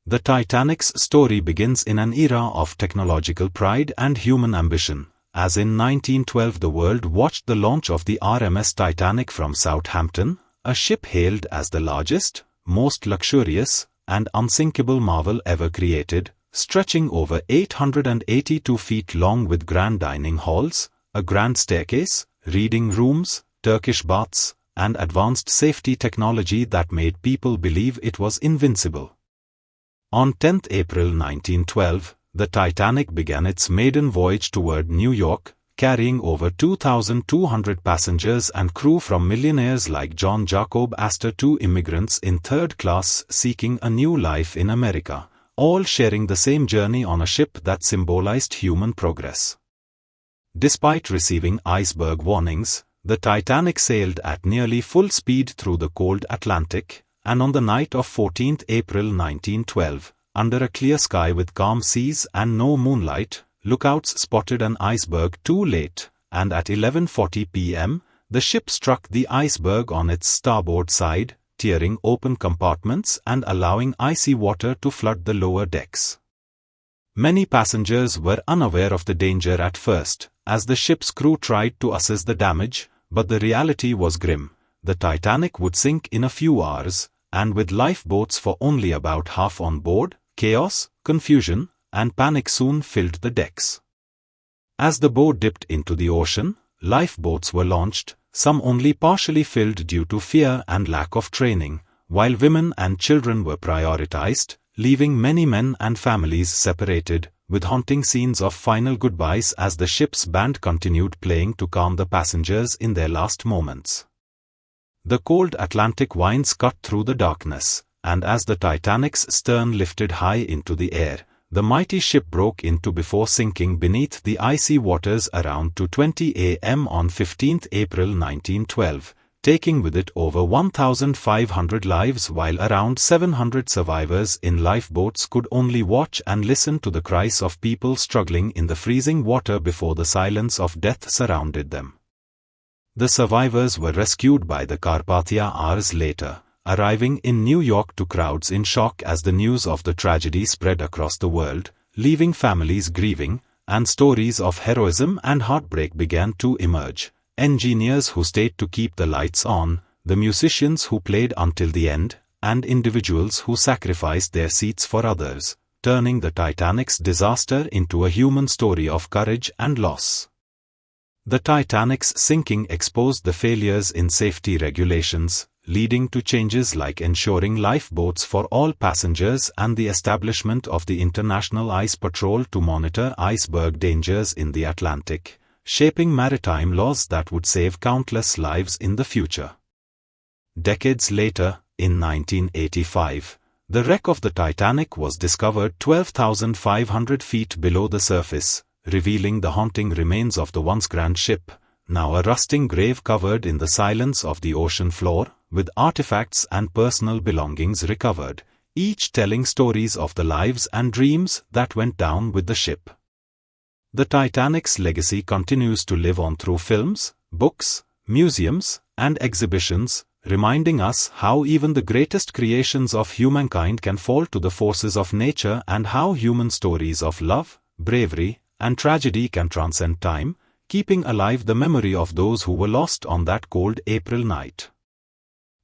The Titanic's story begins in an era of technological pride and human ambition, as in 1912 the world watched the launch of the RMS Titanic from Southampton, a ship hailed as the largest, most luxurious, and unsinkable marvel ever created, stretching over 882 feet long with grand dining halls, a grand staircase, reading rooms, Turkish baths, and advanced safety technology that made people believe it was invincible. On 10 April 1912, the Titanic began its maiden voyage toward New York, carrying over 2,200 passengers and crew from millionaires like John Jacob Astor to immigrants in third class seeking a new life in America, all sharing the same journey on a ship that symbolized human progress. Despite receiving iceberg warnings, the Titanic sailed at nearly full speed through the cold Atlantic, and on the night of 14 April 1912, under a clear sky with calm seas and no moonlight, lookouts spotted an iceberg too late, and at 11:40 p.m., the ship struck the iceberg on its starboard side, tearing open compartments and allowing icy water to flood the lower decks. Many passengers were unaware of the danger at first, as the ship's crew tried to assess the damage, but the reality was grim. The Titanic would sink in a few hours, and with lifeboats for only about half on board, chaos, confusion, and panic soon filled the decks. As the boat dipped into the ocean, lifeboats were launched, some only partially filled due to fear and lack of training, while women and children were prioritized, leaving many men and families separated, with haunting scenes of final goodbyes as the ship's band continued playing to calm the passengers in their last moments. The cold Atlantic winds cut through the darkness, and as the Titanic's stern lifted high into the air, the mighty ship broke into before sinking beneath the icy waters around 2:20 a.m. on 15 April 1912, taking with it over 1,500 lives, while around 700 survivors in lifeboats could only watch and listen to the cries of people struggling in the freezing water before the silence of death surrounded them. The survivors were rescued by the Carpathia hours later, arriving in New York to crowds in shock as the news of the tragedy spread across the world, leaving families grieving, and stories of heroism and heartbreak began to emerge. Engineers who stayed to keep the lights on, the musicians who played until the end, and individuals who sacrificed their seats for others, turning the Titanic's disaster into a human story of courage and loss. The Titanic's sinking exposed the failures in safety regulations, leading to changes like ensuring lifeboats for all passengers and the establishment of the International Ice Patrol to monitor iceberg dangers in the Atlantic, shaping maritime laws that would save countless lives in the future. Decades later, in 1985, the wreck of the Titanic was discovered 12,500 feet below the surface, revealing the haunting remains of the once grand ship, now a rusting grave covered in the silence of the ocean floor, with artifacts and personal belongings recovered, each telling stories of the lives and dreams that went down with the ship. The Titanic's legacy continues to live on through films, books, museums, and exhibitions, reminding us how even the greatest creations of humankind can fall to the forces of nature and how human stories of love, bravery, and tragedy can transcend time, keeping alive the memory of those who were lost on that cold April night.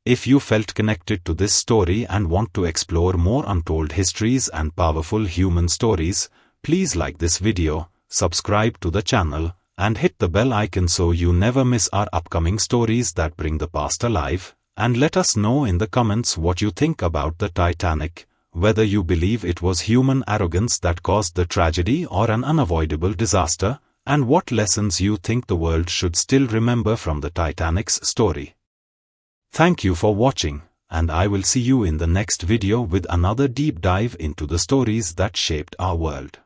If you felt connected to this story and want to explore more untold histories and powerful human stories, please like this video, subscribe to the channel, and hit the bell icon so you never miss our upcoming stories that bring the past alive, and let us know in the comments what you think about the Titanic, whether you believe it was human arrogance that caused the tragedy or an unavoidable disaster, and what lessons you think the world should still remember from the Titanic's story. Thank you for watching, and I will see you in the next video with another deep dive into the stories that shaped our world.